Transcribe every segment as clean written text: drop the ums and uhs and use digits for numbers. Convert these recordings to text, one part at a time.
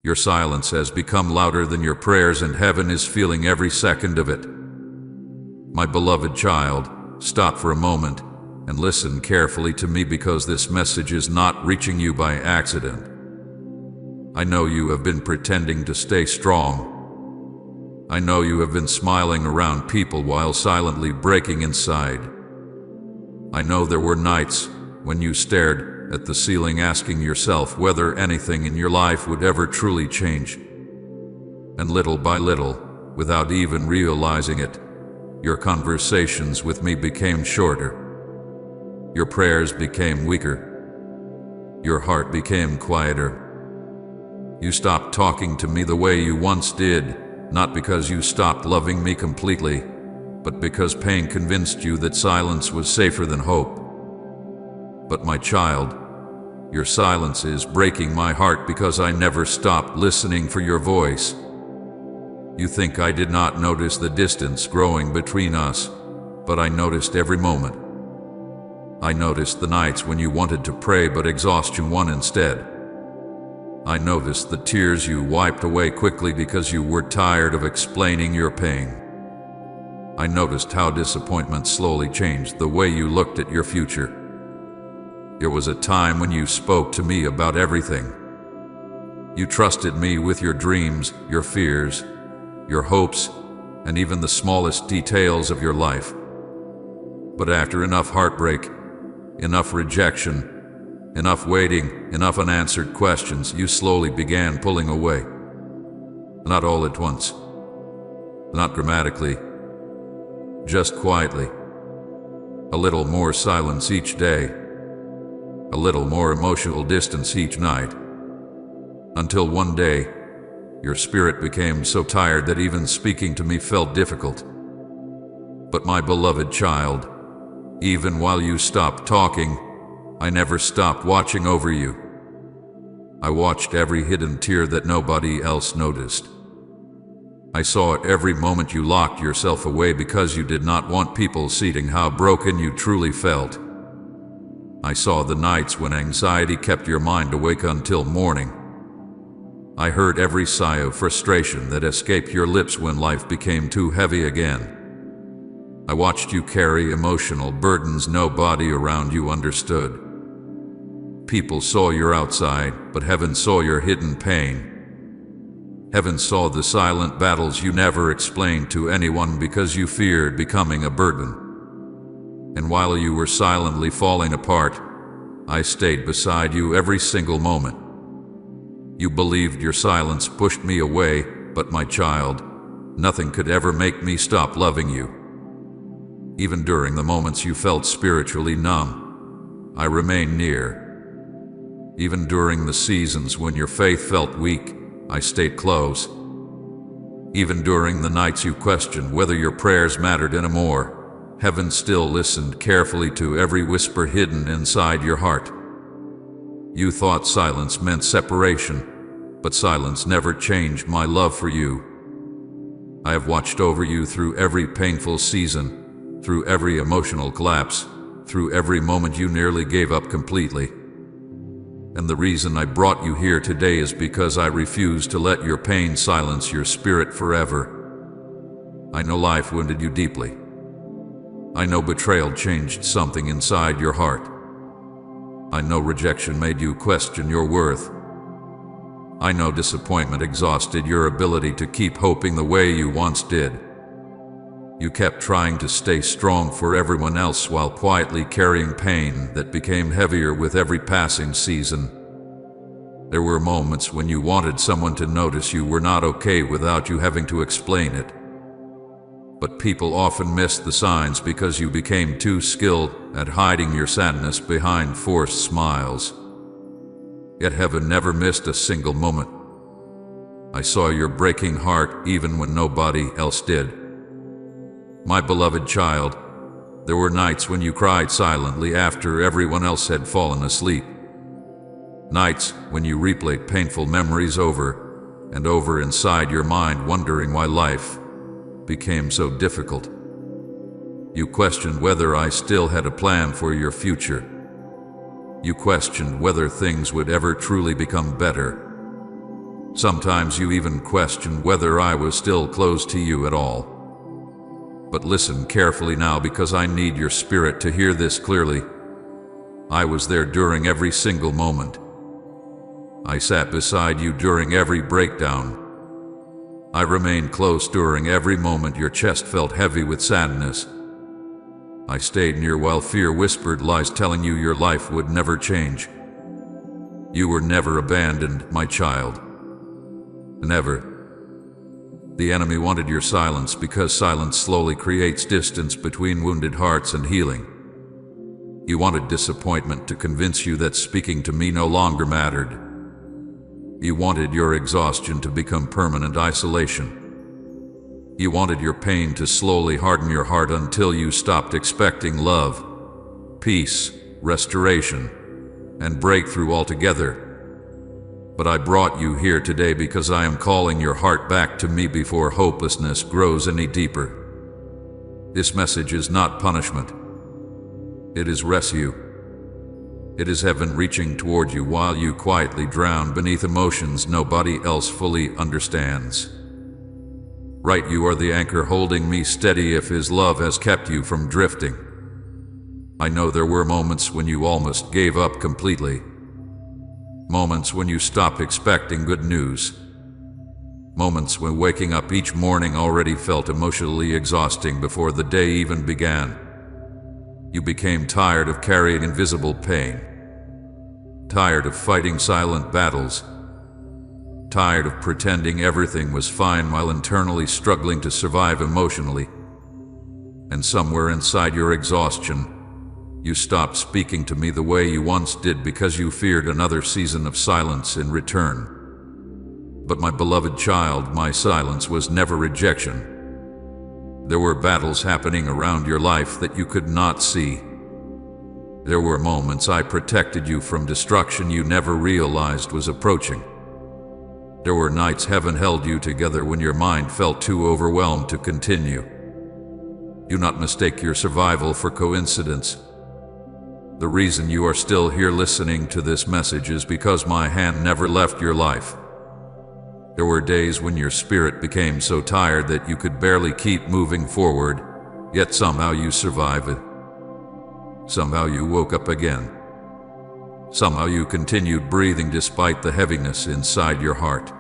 Your silence has become louder than your prayers, and heaven is feeling every second of it. My beloved child, stop for a moment and listen carefully to me, because this message is not reaching you by accident. I know you have been pretending to stay strong. I know you have been smiling around people while silently breaking inside. I know there were nights when you stared at the ceiling, asking yourself whether anything in your life would ever truly change. And little by little, without even realizing it, your conversations with me became shorter. Your prayers became weaker. Your heart became quieter. You stopped talking to me the way you once did, not because you stopped loving me completely, but because pain convinced you that silence was safer than hope. But my child, your silence is breaking my heart, because I never stopped listening for your voice. You think I did not notice the distance growing between us, but I noticed every moment. I noticed the nights when you wanted to pray but exhaustion won instead. I noticed the tears you wiped away quickly because you were tired of explaining your pain. I noticed how disappointment slowly changed the way you looked at your future. There was a time when you spoke to me about everything. You trusted me with your dreams, your fears, your hopes, and even the smallest details of your life. But after enough heartbreak, enough rejection, enough waiting, enough unanswered questions, you slowly began pulling away. Not all at once, not dramatically, just quietly. A little more silence each day, a little more emotional distance each night, until one day, your spirit became so tired that even speaking to me felt difficult. But my beloved child, even while you stopped talking, I never stopped watching over you. I watched every hidden tear that nobody else noticed. I saw at every moment you locked yourself away because you did not want people seeing how broken you truly felt. I saw the nights when anxiety kept your mind awake until morning. I heard every sigh of frustration that escaped your lips when life became too heavy again. I watched you carry emotional burdens nobody around you understood. People saw your outside, but heaven saw your hidden pain. Heaven saw the silent battles you never explained to anyone because you feared becoming a burden. And while you were silently falling apart, I stayed beside you every single moment. You believed your silence pushed me away, but my child, nothing could ever make me stop loving you. Even during the moments you felt spiritually numb, I remained near. Even during the seasons when your faith felt weak, I stayed close. Even during the nights you questioned whether your prayers mattered anymore, heaven still listened carefully to every whisper hidden inside your heart. You thought silence meant separation, but silence never changed my love for you. I have watched over you through every painful season, through every emotional collapse, through every moment you nearly gave up completely. And the reason I brought you here today is because I refuse to let your pain silence your spirit forever. I know life wounded you deeply. I know betrayal changed something inside your heart. I know rejection made you question your worth. I know disappointment exhausted your ability to keep hoping the way you once did. You kept trying to stay strong for everyone else while quietly carrying pain that became heavier with every passing season. There were moments when you wanted someone to notice you were not okay without you having to explain it. But people often missed the signs because you became too skilled at hiding your sadness behind forced smiles. Yet heaven never missed a single moment. I saw your breaking heart even when nobody else did. My beloved child, there were nights when you cried silently after everyone else had fallen asleep. Nights when you replayed painful memories over and over inside your mind, wondering why life became so difficult. You questioned whether I still had a plan for your future. You questioned whether things would ever truly become better. Sometimes you even questioned whether I was still close to you at all. But listen carefully now, because I need your spirit to hear this clearly. I was there during every single moment. I sat beside you during every breakdown. I remained close during every moment your chest felt heavy with sadness. I stayed near while fear whispered lies telling you your life would never change. You were never abandoned, my child. Never. The enemy wanted your silence because silence slowly creates distance between wounded hearts and healing. You wanted disappointment to convince you that speaking to me no longer mattered. You wanted your exhaustion to become permanent isolation. You wanted your pain to slowly harden your heart until you stopped expecting love, peace, restoration, and breakthrough altogether. But I brought you here today because I am calling your heart back to me before hopelessness grows any deeper. This message is not punishment. It is rescue. It is heaven reaching toward you while you quietly drown beneath emotions nobody else fully understands. Right, you are the anchor holding me steady if His love has kept you from drifting. I know there were moments when you almost gave up completely. Moments when you stopped expecting good news. Moments when waking up each morning already felt emotionally exhausting before the day even began. You became tired of carrying invisible pain. Tired of fighting silent battles. Tired of pretending everything was fine while internally struggling to survive emotionally. And somewhere inside your exhaustion, you stopped speaking to me the way you once did because you feared another season of silence in return. But my beloved child, my silence was never rejection. There were battles happening around your life that you could not see. There were moments I protected you from destruction you never realized was approaching. There were nights heaven held you together when your mind felt too overwhelmed to continue. Do not mistake your survival for coincidence. The reason you are still here listening to this message is because my hand never left your life. There were days when your spirit became so tired that you could barely keep moving forward, yet somehow you survived it. Somehow you woke up again. Somehow you continued breathing despite the heaviness inside your heart.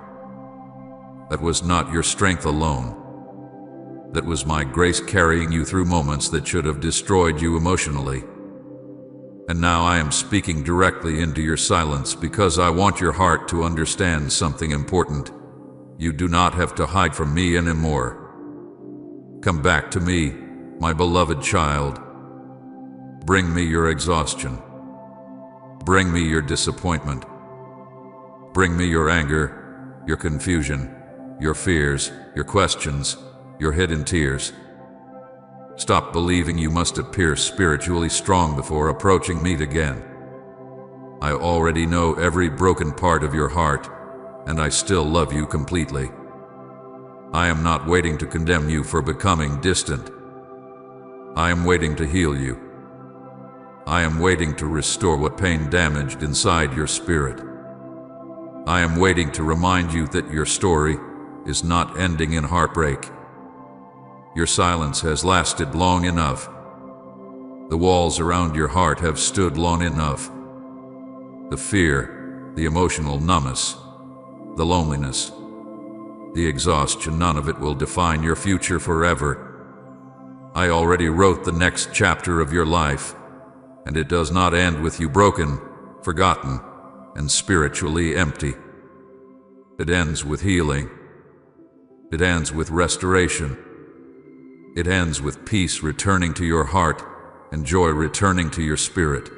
That was not your strength alone. That was my grace carrying you through moments that should have destroyed you emotionally. And now I am speaking directly into your silence because I want your heart to understand something important. You do not have to hide from me anymore. Come back to me, my beloved child. Bring me your exhaustion. Bring me your disappointment. Bring me your anger, your confusion, your fears, your questions, your hidden tears. Stop believing you must appear spiritually strong before approaching me again. I already know every broken part of your heart, and I still love you completely. I am not waiting to condemn you for becoming distant. I am waiting to heal you. I am waiting to restore what pain damaged inside your spirit. I am waiting to remind you that your story is not ending in heartbreak. Your silence has lasted long enough. The walls around your heart have stood long enough. The fear, the emotional numbness, the loneliness, the exhaustion, none of it will define your future forever. I already wrote the next chapter of your life, and it does not end with you broken, forgotten, and spiritually empty. It ends with healing. It ends with restoration. It ends with peace returning to your heart and joy returning to your spirit.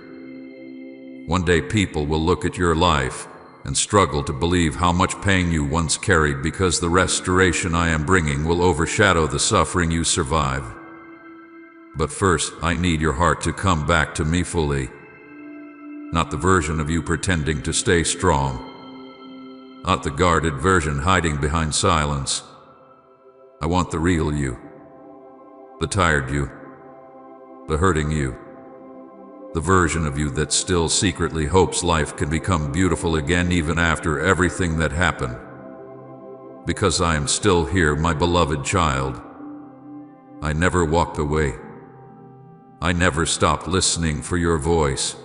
One day people will look at your life and struggle to believe how much pain you once carried because the restoration I am bringing will overshadow the suffering you survived. But first, I need your heart to come back to me fully. Not the version of you pretending to stay strong. Not the guarded version hiding behind silence. I want the real you. The tired you, the hurting you, the version of you that still secretly hopes life can become beautiful again even after everything that happened. because I am still here, my beloved child. I never walked away. I never stopped listening for your voice.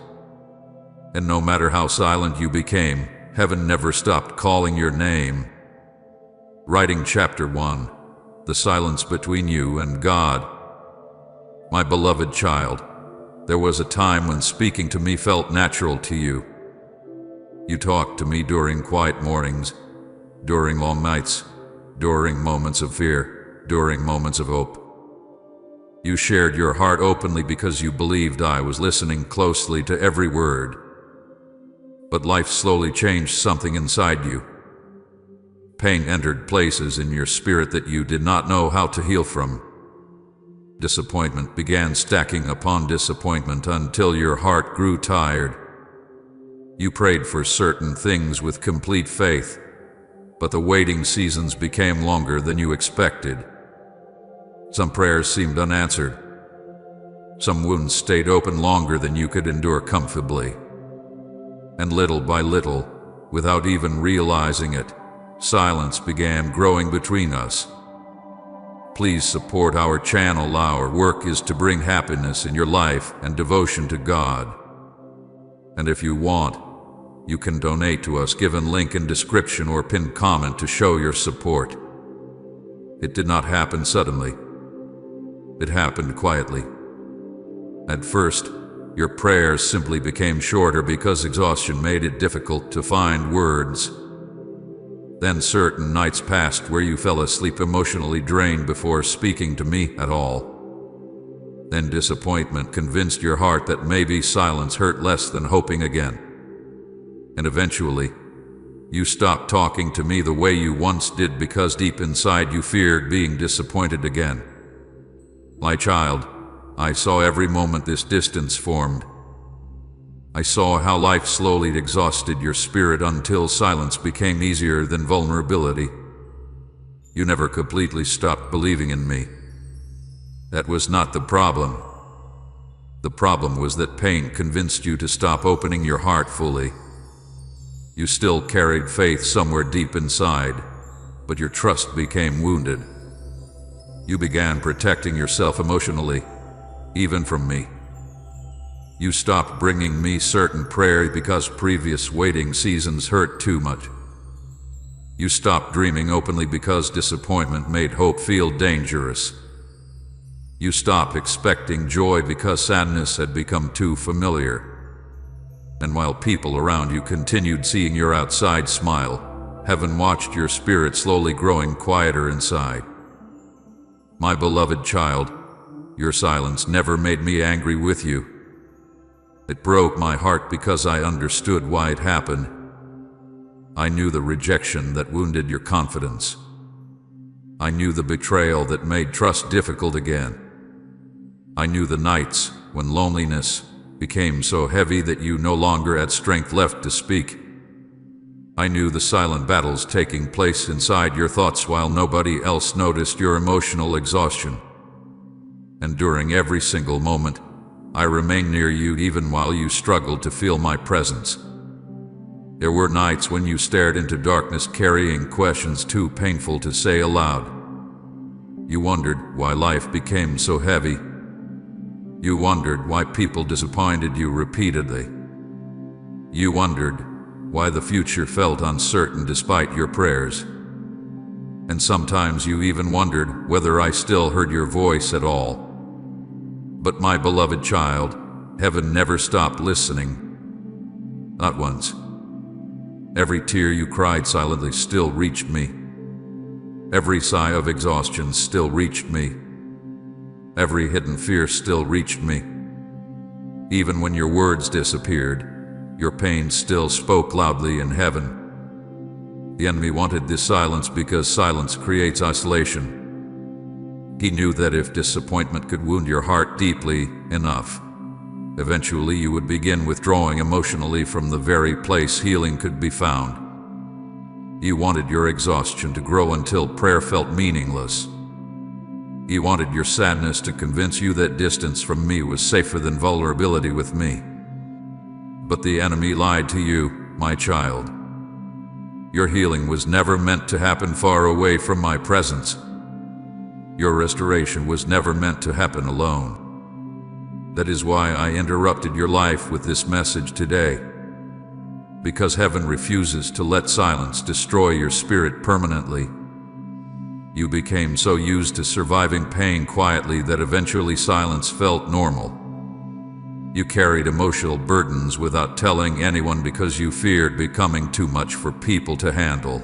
And no matter how silent you became, heaven never stopped calling your name. Writing Chapter 1, The Silence Between You and God. My beloved child, there was a time when speaking to me felt natural to you. You talked to me during quiet mornings, during long nights, during moments of fear, during moments of hope. You shared your heart openly because you believed I was listening closely to every word. But life slowly changed something inside you. Pain entered places in your spirit that you did not know how to heal from. Disappointment began stacking upon disappointment until your heart grew tired. You prayed for certain things with complete faith, but the waiting seasons became longer than you expected. Some prayers seemed unanswered. Some wounds stayed open longer than you could endure comfortably. And little by little, without even realizing it, silence began growing between us. Please support our channel. Our work is to bring happiness in your life and devotion to God. And if you want, you can donate to us, given link in description or pinned comment to show your support. It did not happen suddenly. It happened quietly. At first, your prayers simply became shorter because exhaustion made it difficult to find words. Then certain nights passed where you fell asleep emotionally drained before speaking to me at all. Then disappointment convinced your heart that maybe silence hurt less than hoping again. And eventually, you stopped talking to me the way you once did because deep inside you feared being disappointed again. My child, I saw every moment this distance formed. I saw how life slowly exhausted your spirit until silence became easier than vulnerability. You never completely stopped believing in me. That was not the problem. The problem was that pain convinced you to stop opening your heart fully. You still carried faith somewhere deep inside, but your trust became wounded. You began protecting yourself emotionally, even from me. You stopped bringing me certain prayer because previous waiting seasons hurt too much. You stopped dreaming openly because disappointment made hope feel dangerous. You stopped expecting joy because sadness had become too familiar. And while people around you continued seeing your outside smile, heaven watched your spirit slowly growing quieter inside. My beloved child, your silence never made me angry with you. It broke my heart because I understood why it happened. I knew the rejection that wounded your confidence. I knew the betrayal that made trust difficult again. I knew the nights when loneliness became so heavy that you no longer had strength left to speak. I knew the silent battles taking place inside your thoughts while nobody else noticed your emotional exhaustion. And during every single moment, I remained near you even while you struggled to feel my presence. There were nights when you stared into darkness carrying questions too painful to say aloud. You wondered why life became so heavy. You wondered why people disappointed you repeatedly. You wondered why the future felt uncertain despite your prayers. And sometimes you even wondered whether I still heard your voice at all. But my beloved child, heaven never stopped listening. Not once. Every tear you cried silently still reached me. Every sigh of exhaustion still reached me. Every hidden fear still reached me. Even when your words disappeared, your pain still spoke loudly in heaven. The enemy wanted this silence because silence creates isolation. He knew that if disappointment could wound your heart deeply enough, eventually you would begin withdrawing emotionally from the very place healing could be found. He wanted your exhaustion to grow until prayer felt meaningless. He wanted your sadness to convince you that distance from me was safer than vulnerability with me. But the enemy lied to you, my child. Your healing was never meant to happen far away from my presence. Your restoration was never meant to happen alone. That is why I interrupted your life with this message today. Because heaven refuses to let silence destroy your spirit permanently. You became so used to surviving pain quietly that eventually silence felt normal. You carried emotional burdens without telling anyone because you feared becoming too much for people to handle.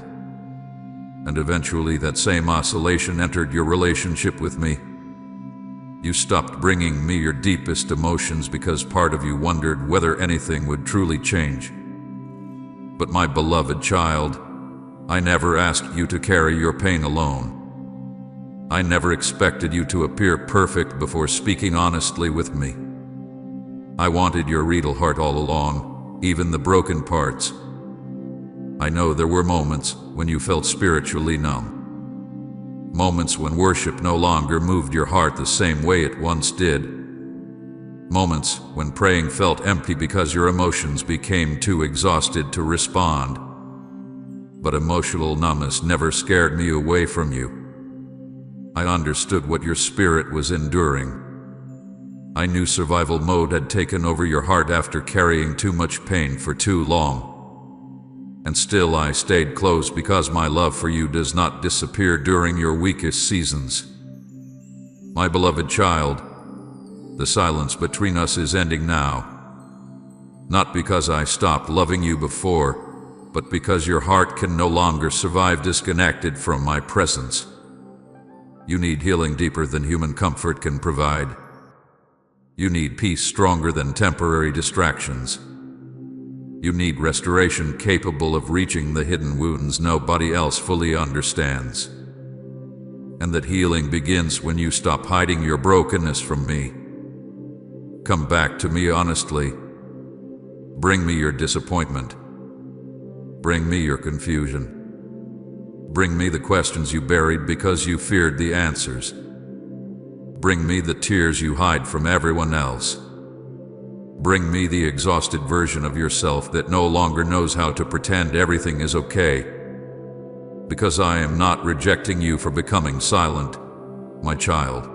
And eventually that same oscillation entered your relationship with me. You stopped bringing me your deepest emotions because part of you wondered whether anything would truly change. But my beloved child, I never asked you to carry your pain alone. I never expected you to appear perfect before speaking honestly with me. I wanted your real heart all along, even the broken parts. I know there were moments when you felt spiritually numb. Moments when worship no longer moved your heart the same way it once did. Moments when praying felt empty because your emotions became too exhausted to respond. But emotional numbness never scared me away from you. I understood what your spirit was enduring. I knew survival mode had taken over your heart after carrying too much pain for too long. And still I stayed close because my love for you does not disappear during your weakest seasons. My beloved child, the silence between us is ending now. Not because I stopped loving you before, but because your heart can no longer survive disconnected from my presence. You need healing deeper than human comfort can provide. You need peace stronger than temporary distractions. You need restoration capable of reaching the hidden wounds nobody else fully understands. And that healing begins when you stop hiding your brokenness from me. Come back to me honestly. Bring me your disappointment. Bring me your confusion. Bring me the questions you buried because you feared the answers. Bring me the tears you hide from everyone else. Bring me the exhausted version of yourself that no longer knows how to pretend everything is okay. Because I am not rejecting you for becoming silent, my child.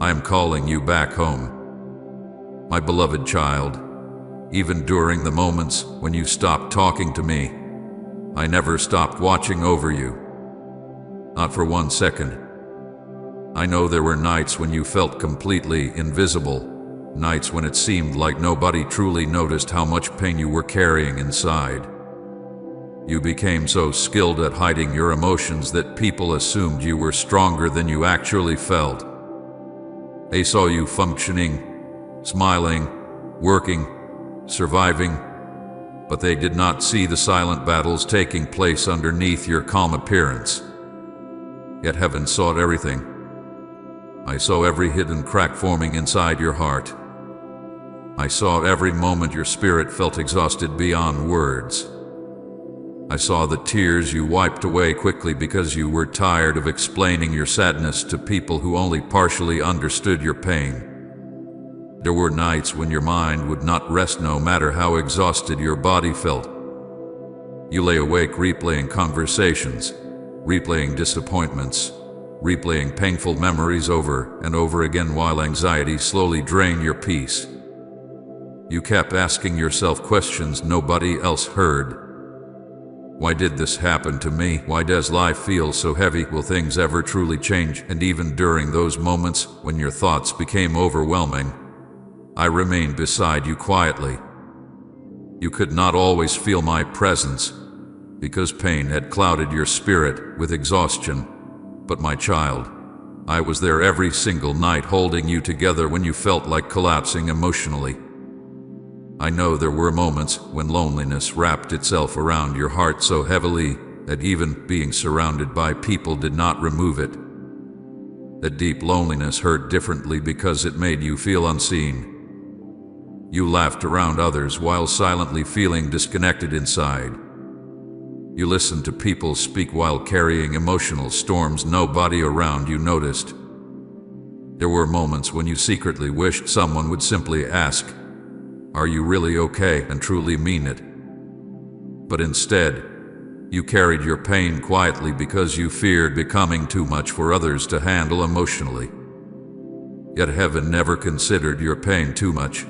I am calling you back home. My beloved child, even during the moments when you stopped talking to me, I never stopped watching over you. Not for 1 second. I know there were nights when you felt completely invisible, nights when it seemed like nobody truly noticed how much pain you were carrying inside. You became so skilled at hiding your emotions that people assumed you were stronger than you actually felt. They saw you functioning, smiling, working, surviving, but they did not see the silent battles taking place underneath your calm appearance. Yet heaven saw everything. I saw every hidden crack forming inside your heart. I saw every moment your spirit felt exhausted beyond words. I saw the tears you wiped away quickly because you were tired of explaining your sadness to people who only partially understood your pain. There were nights when your mind would not rest no matter how exhausted your body felt. You lay awake replaying conversations, replaying disappointments, replaying painful memories over and over again while anxiety slowly drained your peace. You kept asking yourself questions nobody else heard. Why did this happen to me? Why does life feel so heavy? Will things ever truly change? And even during those moments when your thoughts became overwhelming, I remained beside you quietly. You could not always feel my presence because pain had clouded your spirit with exhaustion. But my child, I was there every single night holding you together when you felt like collapsing emotionally. I know there were moments when loneliness wrapped itself around your heart so heavily that even being surrounded by people did not remove it. That deep loneliness hurt differently because it made you feel unseen. You laughed around others while silently feeling disconnected inside. You listened to people speak while carrying emotional storms nobody around you noticed. There were moments when you secretly wished someone would simply ask, "Are you really okay?" and truly mean it. But instead, You carried your pain quietly because you feared becoming too much for others to handle emotionally. Yet heaven never considered your pain too much.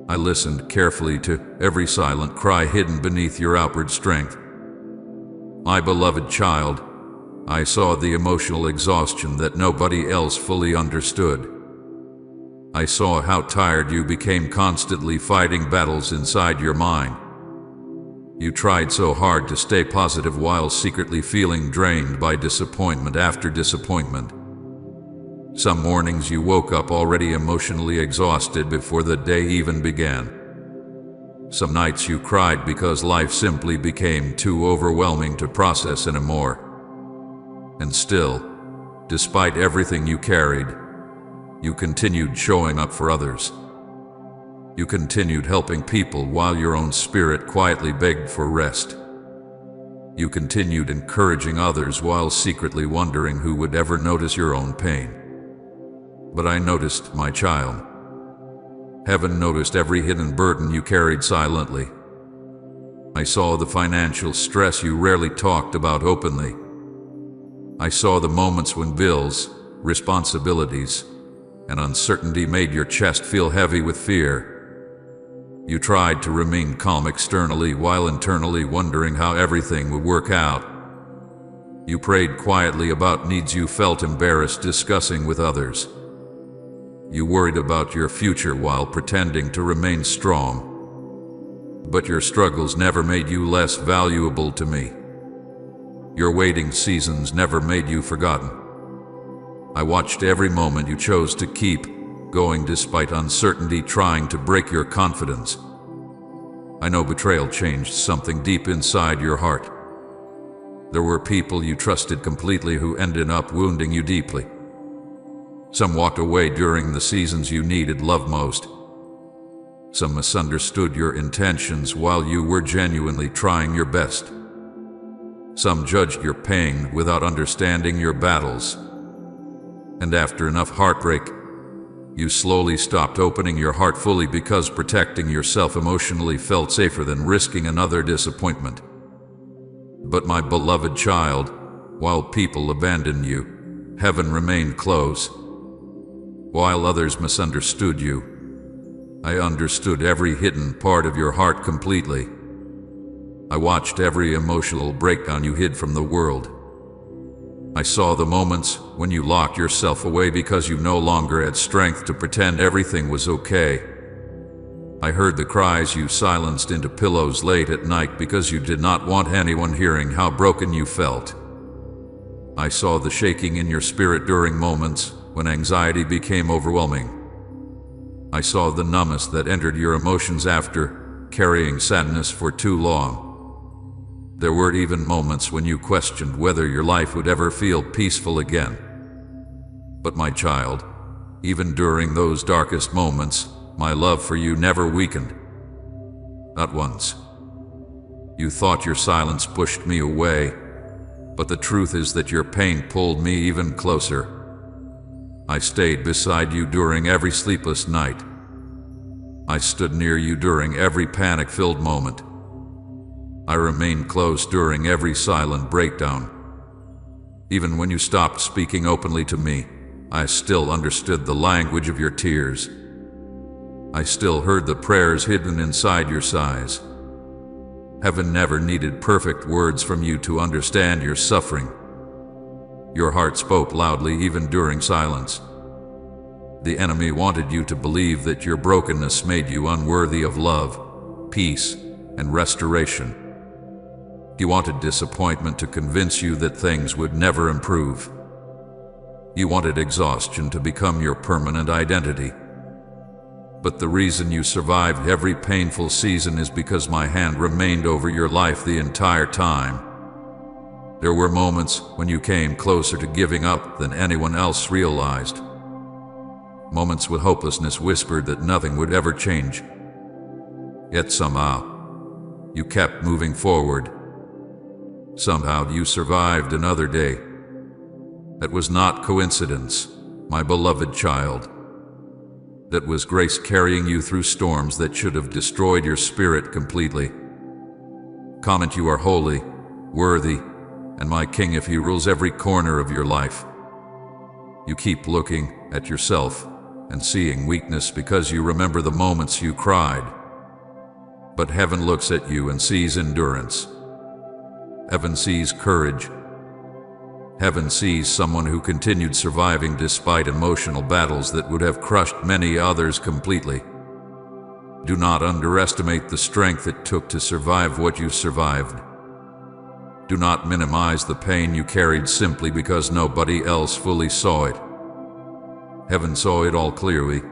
I listened carefully to every silent cry hidden beneath your outward strength. My beloved child, I saw the emotional exhaustion that nobody else fully understood. I saw how tired you became constantly fighting battles inside your mind. You tried so hard to stay positive while secretly feeling drained by disappointment after disappointment. Some mornings you woke up already emotionally exhausted before the day even began. Some nights you cried because life simply became too overwhelming to process anymore. And still, despite everything you carried, you continued showing up for others. You continued helping people while your own spirit quietly begged for rest. You continued encouraging others while secretly wondering who would ever notice your own pain. But I noticed, my child. Heaven noticed every hidden burden you carried silently. I saw the financial stress you rarely talked about openly. I saw the moments when bills, responsibilities, and uncertainty made your chest feel heavy with fear. You tried to remain calm externally while internally wondering how everything would work out. You prayed quietly about needs you felt embarrassed discussing with others. You worried about your future while pretending to remain strong. But your struggles never made you less valuable to me. Your waiting seasons never made you forgotten. I watched every moment you chose to keep going despite uncertainty trying to break your confidence. I know betrayal changed something deep inside your heart. There were people you trusted completely who ended up wounding you deeply. Some walked away during the seasons you needed love most. Some misunderstood your intentions while you were genuinely trying your best. Some judged your pain without understanding your battles. And after enough heartbreak, you slowly stopped opening your heart fully because protecting yourself emotionally felt safer than risking another disappointment. But my beloved child, while people abandoned you, heaven remained close. While others misunderstood you, I understood every hidden part of your heart completely. I watched every emotional breakdown you hid from the world. I saw the moments when you locked yourself away because you no longer had strength to pretend everything was okay. I heard the cries you silenced into pillows late at night because you did not want anyone hearing how broken you felt. I saw the shaking in your spirit during moments when anxiety became overwhelming. I saw the numbness that entered your emotions after carrying sadness for too long. There were even moments when you questioned whether your life would ever feel peaceful again. But my child, even during those darkest moments, my love for you never weakened. Not once. You thought your silence pushed me away, but the truth is that your pain pulled me even closer. I stayed beside you during every sleepless night. I stood near you during every panic-filled moment. I remained close during every silent breakdown. Even when you stopped speaking openly to me, I still understood the language of your tears. I still heard the prayers hidden inside your sighs. Heaven never needed perfect words from you to understand your suffering. Your heart spoke loudly even during silence. The enemy wanted you to believe that your brokenness made you unworthy of love, peace, and restoration. He wanted disappointment to convince you that things would never improve. You wanted exhaustion to become your permanent identity. But the reason you survived every painful season is because my hand remained over your life the entire time. There were moments when you came closer to giving up than anyone else realized. Moments when hopelessness whispered that nothing would ever change. Yet somehow, you kept moving forward. Somehow you survived another day. That was not coincidence, my beloved child. That was grace carrying you through storms that should have destroyed your spirit completely. Comment you are holy, worthy, and my king if he rules every corner of your life. You keep looking at yourself and seeing weakness because you remember the moments you cried. But heaven looks at you and sees endurance. Heaven sees courage. Heaven sees someone who continued surviving despite emotional battles that would have crushed many others completely. Do not underestimate the strength it took to survive what you survived. Do not minimize the pain you carried simply because nobody else fully saw it. Heaven saw it all clearly.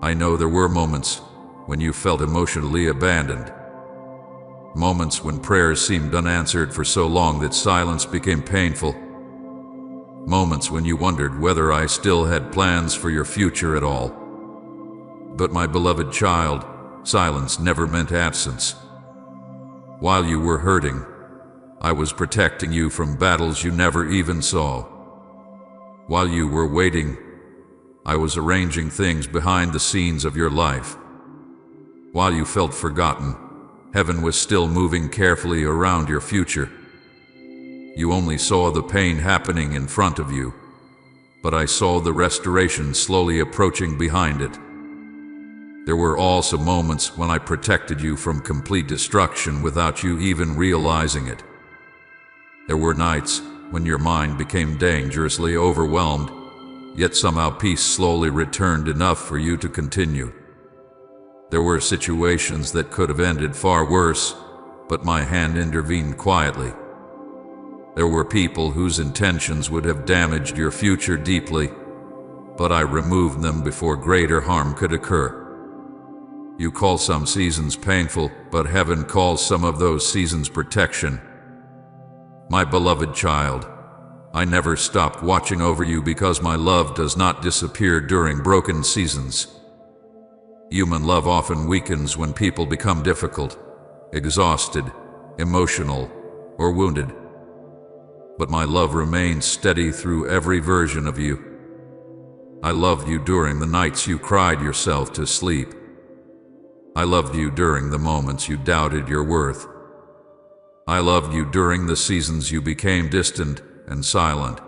I know there were moments when you felt emotionally abandoned. Moments when prayers seemed unanswered for so long that silence became painful. Moments when you wondered whether I still had plans for your future at all. But my beloved child, silence never meant absence. While you were hurting, I was protecting you from battles you never even saw. While you were waiting, I was arranging things behind the scenes of your life. While you felt forgotten, heaven was still moving carefully around your future. You only saw the pain happening in front of you, but I saw the restoration slowly approaching behind it. There were also moments when I protected you from complete destruction without you even realizing it. There were nights when your mind became dangerously overwhelmed, yet somehow peace slowly returned enough for you to continue. There were situations that could have ended far worse, but my hand intervened quietly. There were people whose intentions would have damaged your future deeply, but I removed them before greater harm could occur. You call some seasons painful, but heaven calls some of those seasons protection. My beloved child, I never stopped watching over you because my love does not disappear during broken seasons. Human love often weakens when people become difficult, exhausted, emotional, or wounded. But my love remains steady through every version of you. I loved you during the nights you cried yourself to sleep. I loved you during the moments you doubted your worth. I loved you during the seasons you became distant and silent.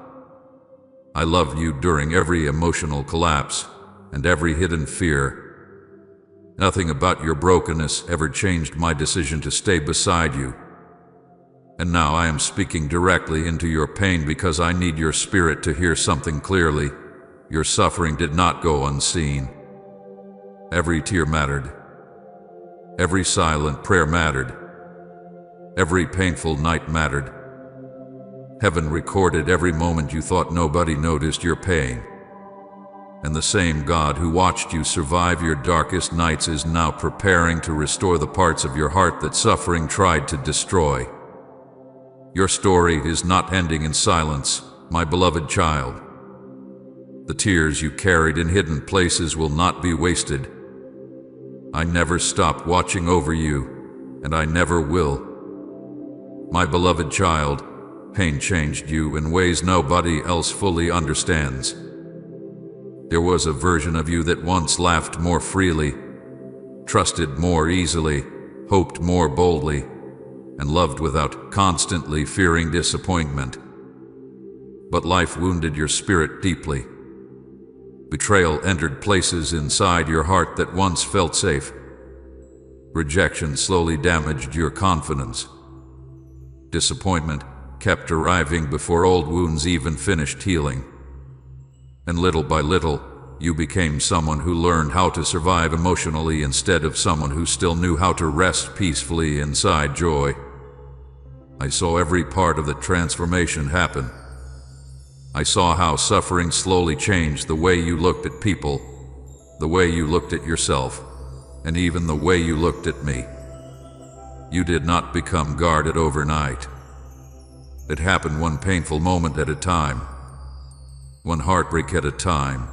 I loved you during every emotional collapse and every hidden fear. Nothing about your brokenness ever changed my decision to stay beside you. And now I am speaking directly into your pain because I need your spirit to hear something clearly. Your suffering did not go unseen. Every tear mattered. Every silent prayer mattered. Every painful night mattered. Heaven recorded every moment you thought nobody noticed your pain. And the same God who watched you survive your darkest nights is now preparing to restore the parts of your heart that suffering tried to destroy. Your story is not ending in silence, my beloved child. The tears you carried in hidden places will not be wasted. I never stopped watching over you, and I never will. My beloved child, pain changed you in ways nobody else fully understands. There was a version of you that once laughed more freely, trusted more easily, hoped more boldly, and loved without constantly fearing disappointment. But life wounded your spirit deeply. Betrayal entered places inside your heart that once felt safe. Rejection slowly damaged your confidence. Disappointment kept arriving before old wounds even finished healing. And little by little, you became someone who learned how to survive emotionally instead of someone who still knew how to rest peacefully inside joy. I saw every part of the transformation happen. I saw how suffering slowly changed the way you looked at people, the way you looked at yourself, and even the way you looked at me. You did not become guarded overnight. It happened one painful moment at a time, one heartbreak at a time,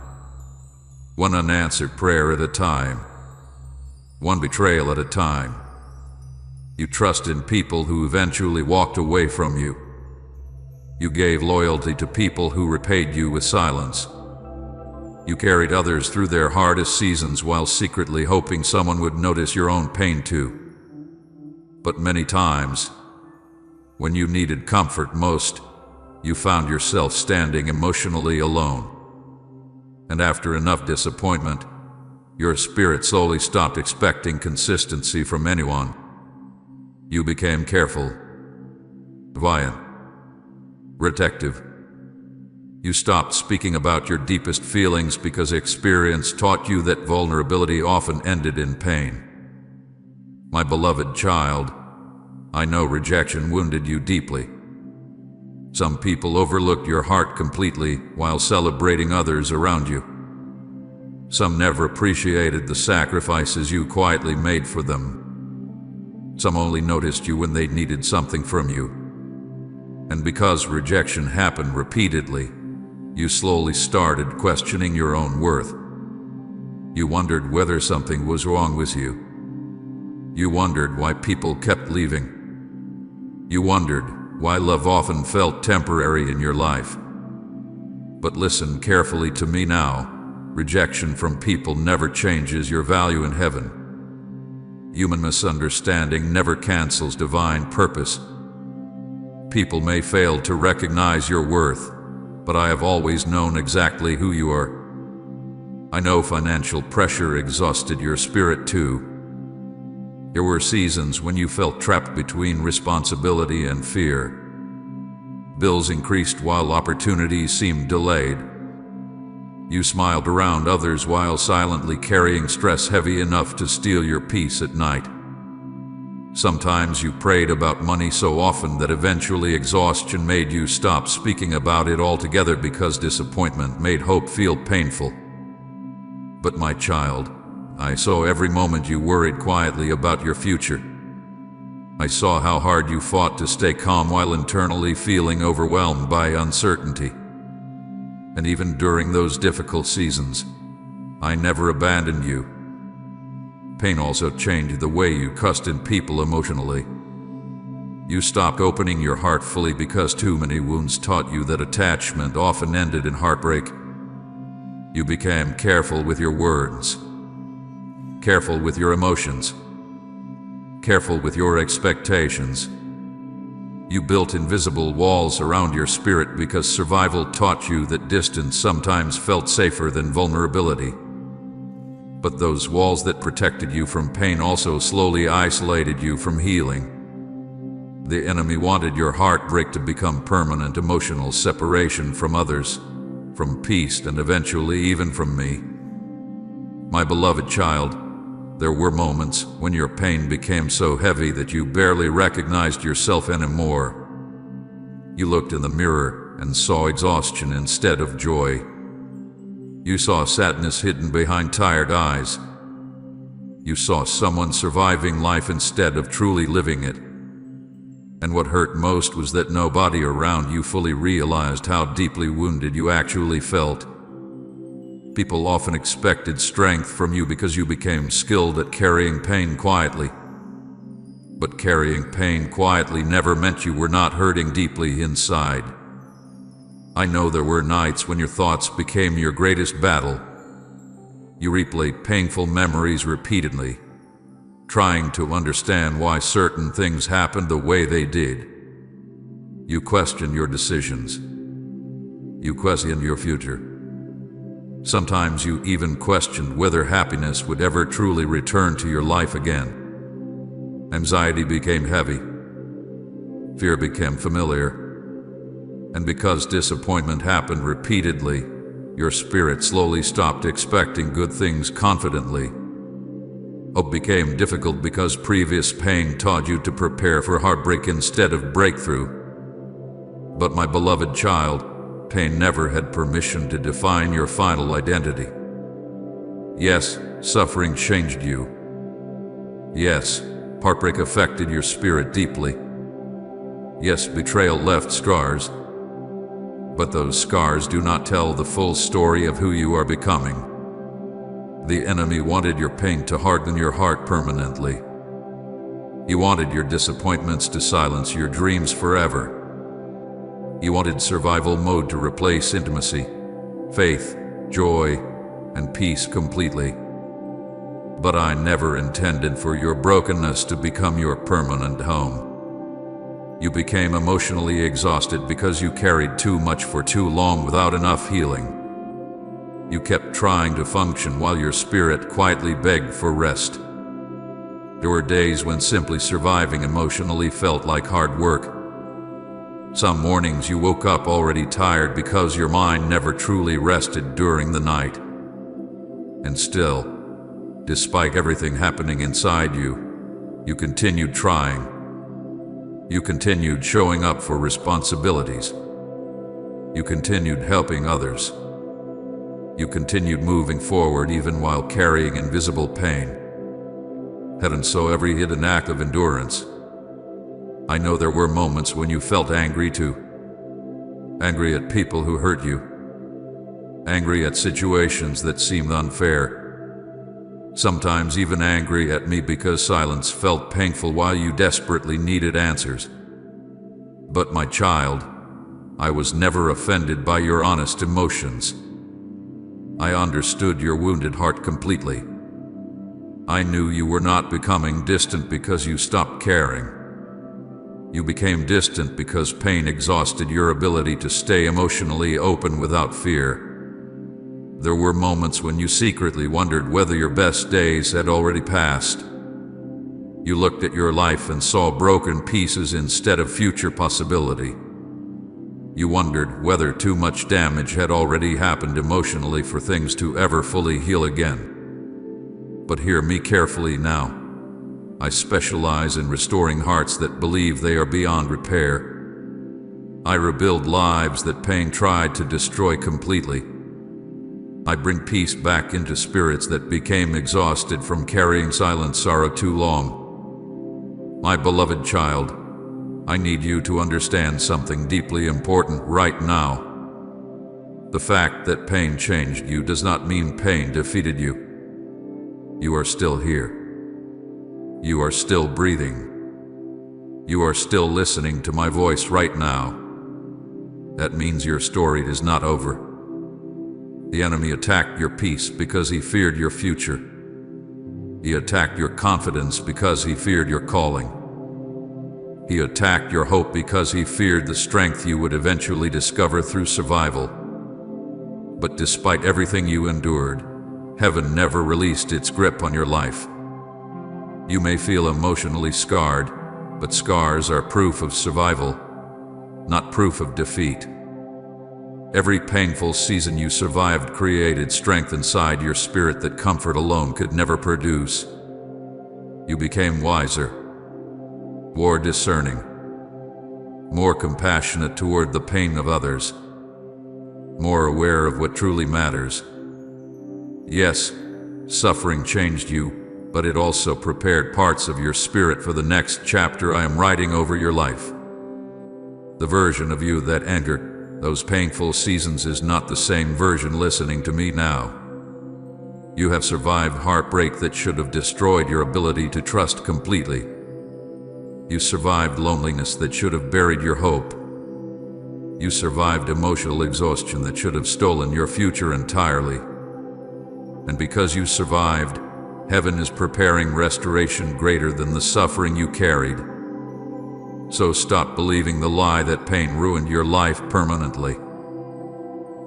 one unanswered prayer at a time, one betrayal at a time. You trusted in people who eventually walked away from you. You gave loyalty to people who repaid you with silence. You carried others through their hardest seasons while secretly hoping someone would notice your own pain too. But many times, When you needed comfort most, you found yourself standing emotionally alone. And after enough disappointment, your spirit slowly stopped expecting consistency from anyone. You became careful, defiant, protective. You stopped speaking about your deepest feelings because experience taught you that vulnerability often ended in pain. My beloved child, I know rejection wounded you deeply. Some people overlooked your heart completely while celebrating others around you. Some never appreciated the sacrifices you quietly made for them. Some only noticed you when they needed something from you. And because rejection happened repeatedly, you slowly started questioning your own worth. You wondered whether something was wrong with you. You wondered why people kept leaving. You wondered why love often felt temporary in your life. But listen carefully to me now. Rejection from people never changes your value in heaven. Human misunderstanding never cancels divine purpose. People may fail to recognize your worth, but I have always known exactly who you are. I know financial pressure exhausted your spirit too. There were seasons when you felt trapped between responsibility and fear. Bills increased while opportunities seemed delayed. You smiled around others while silently carrying stress heavy enough to steal your peace at night. Sometimes you prayed about money so often that eventually exhaustion made you stop speaking about it altogether because disappointment made hope feel painful. But my child, I saw every moment you worried quietly about your future. I saw how hard you fought to stay calm while internally feeling overwhelmed by uncertainty. And even during those difficult seasons, I never abandoned you. Pain also changed the way you trusted people emotionally. You stopped opening your heart fully because too many wounds taught you that attachment often ended in heartbreak. You became careful with your words, careful with your emotions, careful with your expectations. You built invisible walls around your spirit because survival taught you that distance sometimes felt safer than vulnerability. But those walls that protected you from pain also slowly isolated you from healing. The enemy wanted your heartbreak to become permanent emotional separation from others, from peace, and eventually even from me. My beloved child, there were moments when your pain became so heavy that you barely recognized yourself anymore. You looked in the mirror and saw exhaustion instead of joy. You saw sadness hidden behind tired eyes. You saw someone surviving life instead of truly living it. And what hurt most was that nobody around you fully realized how deeply wounded you actually felt. People often expected strength from you because you became skilled at carrying pain quietly. But carrying pain quietly never meant you were not hurting deeply inside. I know there were nights when your thoughts became your greatest battle. You replayed painful memories repeatedly, trying to understand why certain things happened the way they did. You questioned your decisions. You questioned your future. Sometimes you even questioned whether happiness would ever truly return to your life again. Anxiety became heavy. Fear became familiar. And because disappointment happened repeatedly, your spirit slowly stopped expecting good things confidently. Hope became difficult because previous pain taught you to prepare for heartbreak instead of breakthrough. But my beloved child, pain never had permission to define your final identity. Yes, suffering changed you. Yes, heartbreak affected your spirit deeply. Yes, betrayal left scars. But those scars do not tell the full story of who you are becoming. The enemy wanted your pain to harden your heart permanently. He wanted your disappointments to silence your dreams forever. He wanted survival mode to replace intimacy, faith, joy, and peace completely. But I never intended for your brokenness to become your permanent home. You became emotionally exhausted because you carried too much for too long without enough healing. You kept trying to function while your spirit quietly begged for rest. There were days when simply surviving emotionally felt like hard work. Some mornings you woke up already tired because your mind never truly rested during the night. And still, despite everything happening inside you, you continued trying. You continued showing up for responsibilities. You continued helping others. You continued moving forward even while carrying invisible pain. Heaven saw every hidden act of endurance. I know there were moments when you felt angry too. Angry at people who hurt you. Angry at situations that seemed unfair. Sometimes even angry at me because silence felt painful while you desperately needed answers. But my child, I was never offended by your honest emotions. I understood your wounded heart completely. I knew you were not becoming distant because you stopped caring. You became distant because pain exhausted your ability to stay emotionally open without fear. There were moments when you secretly wondered whether your best days had already passed. You looked at your life and saw broken pieces instead of future possibility. You wondered whether too much damage had already happened emotionally for things to ever fully heal again. But hear me carefully now. I specialize in restoring hearts that believe they are beyond repair. I rebuild lives that pain tried to destroy completely. I bring peace back into spirits that became exhausted from carrying silent sorrow too long. My beloved child, I need you to understand something deeply important right now. The fact that pain changed you does not mean pain defeated you. You are still here. You are still breathing. You are still listening to my voice right now. That means your story is not over. The enemy attacked your peace because he feared your future. He attacked your confidence because he feared your calling. He attacked your hope because he feared the strength you would eventually discover through survival. But despite everything you endured, heaven never released its grip on your life. You may feel emotionally scarred, but scars are proof of survival, not proof of defeat. Every painful season you survived created strength inside your spirit that comfort alone could never produce. You became wiser, more discerning, more compassionate toward the pain of others, more aware of what truly matters. Yes, suffering changed you, but it also prepared parts of your spirit for the next chapter I am writing over your life. The version of you that entered those painful seasons is not the same version listening to me now. You have survived heartbreak that should have destroyed your ability to trust completely. You survived loneliness that should have buried your hope. You survived emotional exhaustion that should have stolen your future entirely. And because you survived, heaven is preparing restoration greater than the suffering you carried. So stop believing the lie that pain ruined your life permanently.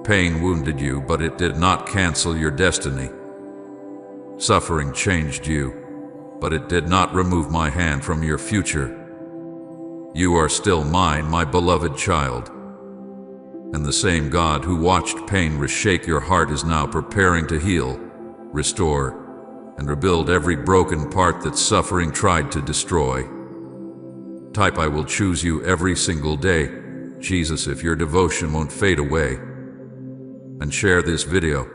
Pain wounded you, but it did not cancel your destiny. Suffering changed you, but it did not remove my hand from your future. You are still mine, my beloved child. And the same God who watched pain reshake your heart is now preparing to heal, restore, and rebuild every broken part that suffering tried to destroy. Type I will choose you every single day, Jesus, if your devotion won't fade away. And share this video.